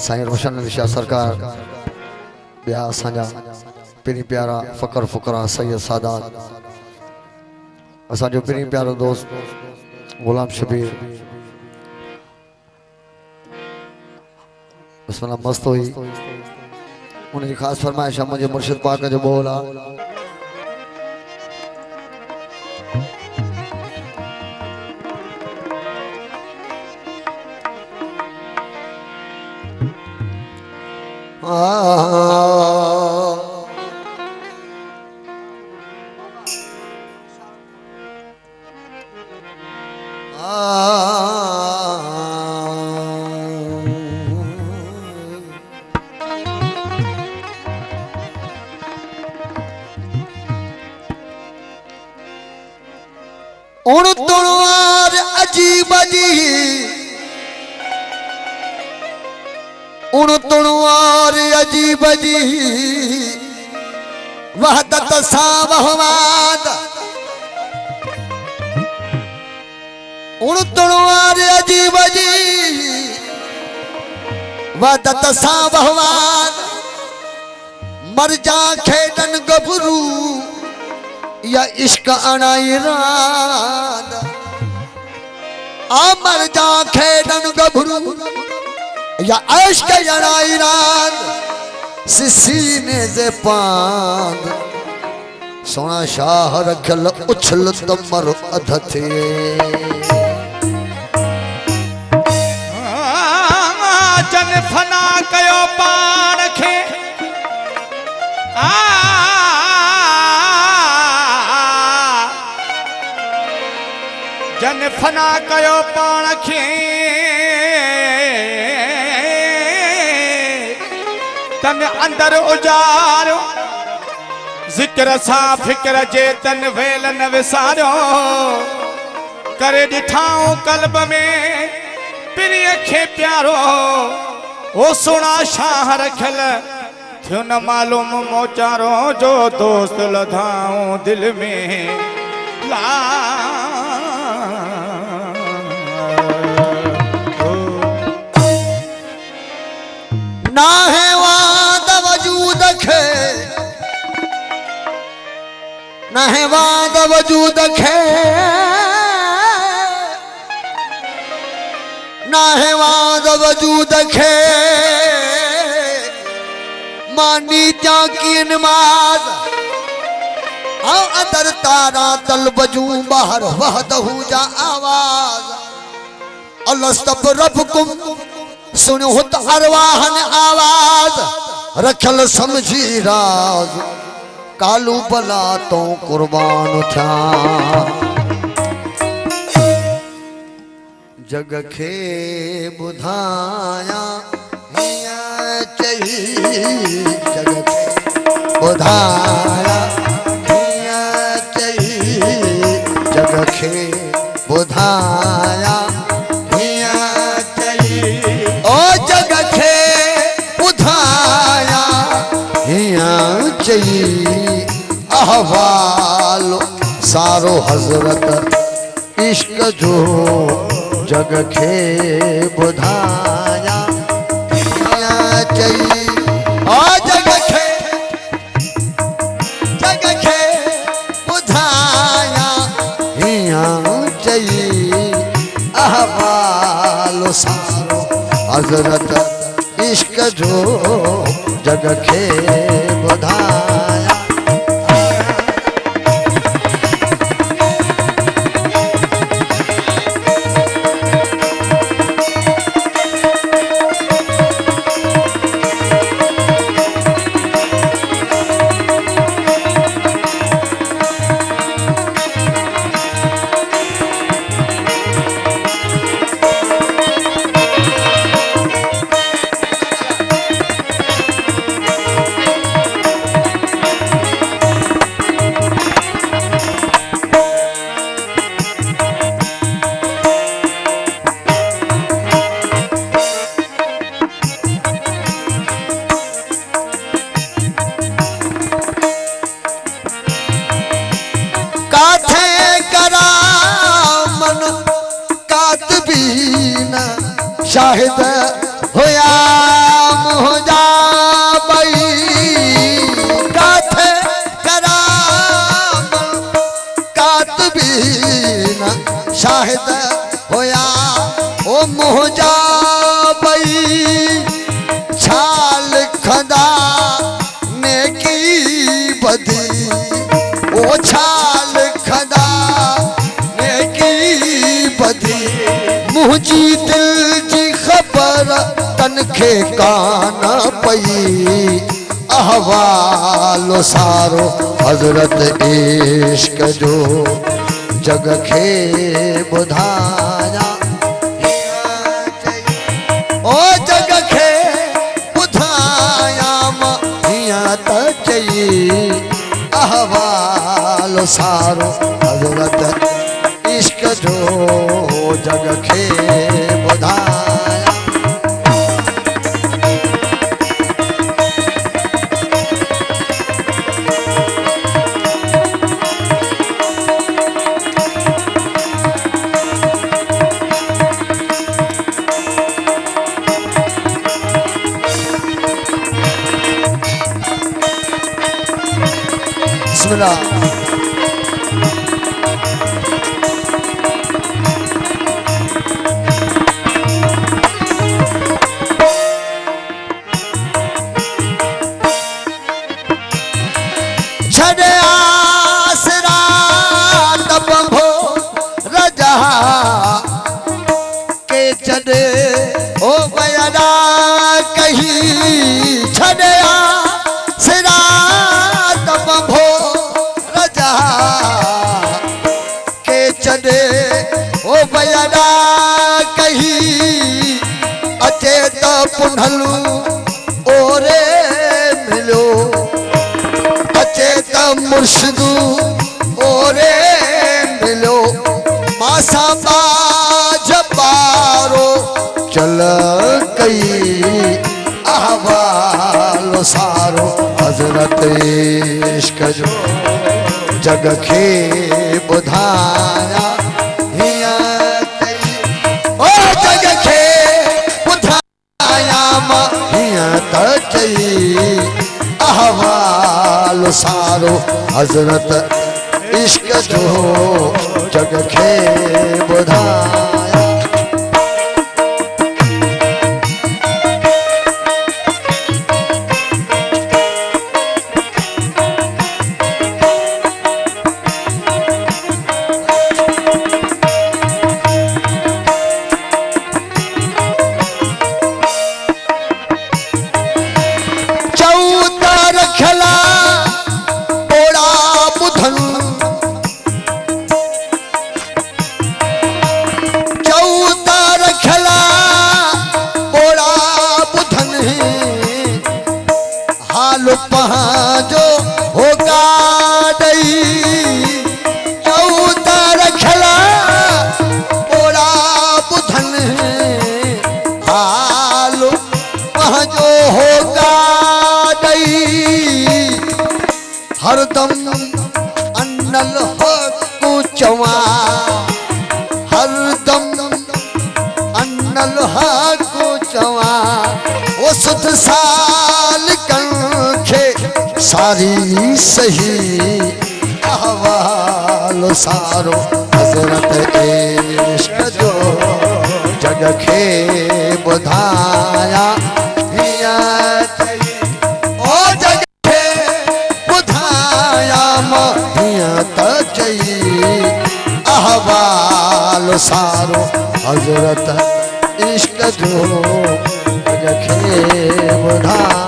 साईं रोशन शाह सरकार बिया असांजा पिनी प्यारा फकर फुकरा सैयद सादात असांजो पिनी प्यारो दोस्त गुलाम शबीर बिस्मिल्लाह मस्त हुई उनकी खास फरमाइश मुझे मुर्शिद पाक जो बोला उन तलवार अजीब अजीब उन तलवार अजीब अजीब वहदत सा वहवाद उन तलवार अजीब अजीब वहदत सा वहवाद मर जा खेडन गबरू या इश्क अनाइराद अमर जा खेडन गभरू या इश्क अनाइराद सीने से पांद सोना शाह रखल उछल तमर अध थे जन फना कयो पान खे जन फना कयो पान खे तन अंदर उजारो जिक्र सा फिक्र जे तन वेल न विसारो करे दिठाऊं कल्ब में प्रिय खे प्यारो ओ सोना शाह रखल थियो न मालूम मोचारो जो दोस्त लधाऊं दिल में ला ना है वाद वजूद खे ना है वाद वजूद खे ना है वाद वजूद खे मानी जा की नमाज आओ अंदर तारा तल बजू बाहर वहदहू जा आवाज अलस्तब रबकुम सुनो तो अरवाहन आवाज रखल समझी राज कालू बला तो कुर्बान था जग खे बुधाया हिया चही जग खे बुधाया हिया चही जग खे बुधाया अहवाल सारो हजरत इश्क जो जग खे बुधाया चई ओ जग खे बुधाया हिया चई अहवाल सारो हजरत इश्क जो जग खे बुधाया शाहिद होया शाहिद होया ओ मोहजा बई छाल खदा ने की बदी ओ छाल खदा ने की बदी मुझी दिल जी खबर तनखे कान पई अहवालो सारो हजरत इश्क जो जग खे बुधाया ओ जग खे बुधाया हिया त चई अहवालो सारो हजरत इश्क जो जग खे बुधाया बिस्मिल्लाह छड़े आसरा तब भो रजा के चढ़े ओ बयरा कहीं छड़े आसरा तब भो रजा के चढ़े ओ बयरा कहीं अचे त पुनलू ओरे मिलो अचे त मुर्शिदू ओरे मिलो मासा बाज पारो चल कई अहवालो सारो हजरत इश्क जो जग खे बुधाया हिया कई ओ जग खे बुधाया हिया त चई अहवालो सारो हजरत इश्क जो जग खे बुधाया जो होगा दई चौता रखला ओरा बुधन हालो जो होगा दई हरदम अन्नल हक चवा हरदम अन्नल हक चवा वो सुध साल कंखे सारी सही अहवालो सारो हजरत इश्क जो जग खे बुधाया हिया ओ जग खे बुधाया हिया त चई अहवालो सारो हजरत इश्क जो जग खे बुधाया